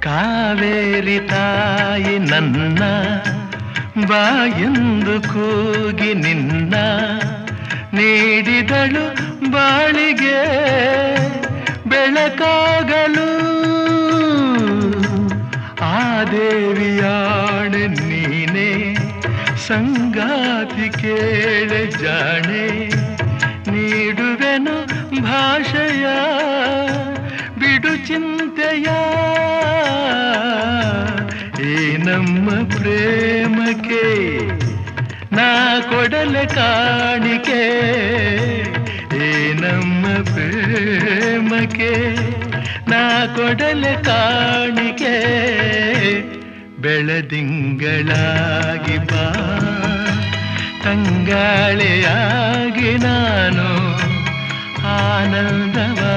ಕಾವೇರಿ ತಾಯಿ ನನ್ನ ಬಾಯೆಂದು ಕೂಗಿ ನಿನ್ನ ನೀಡಿದಳು ಬಾಳಿಗೆ ಬೆಳಕಾಗಲು ಆ ದೇವಿಯಾಣೆ ನೀನೆ ಸಂಗಾತಿ ಕೇಳೆ ಜಾಣೆ ನೀಡುವೆನು ಭಾಷೆಯ ಬಿಡು ಚಿಂತೆಯ ಈ ನಮ್ಮ ಪ್ರೇಮಕ್ಕೆ ನಾ ಕೊಡಲೆ ಕಾಣಿಕೆ ಈ ನಮ್ಮ ಪ್ರೇಮಕ್ಕೆ ನಾ ಕೊಡಲೆ ಕಾಣಿಕೆ ಬೆಳದಿಂಗಳಾಗಿ ಬಾ ತಂಗಾಳೆಯಾಗಿ ನಾನು ಆನಂದವಾ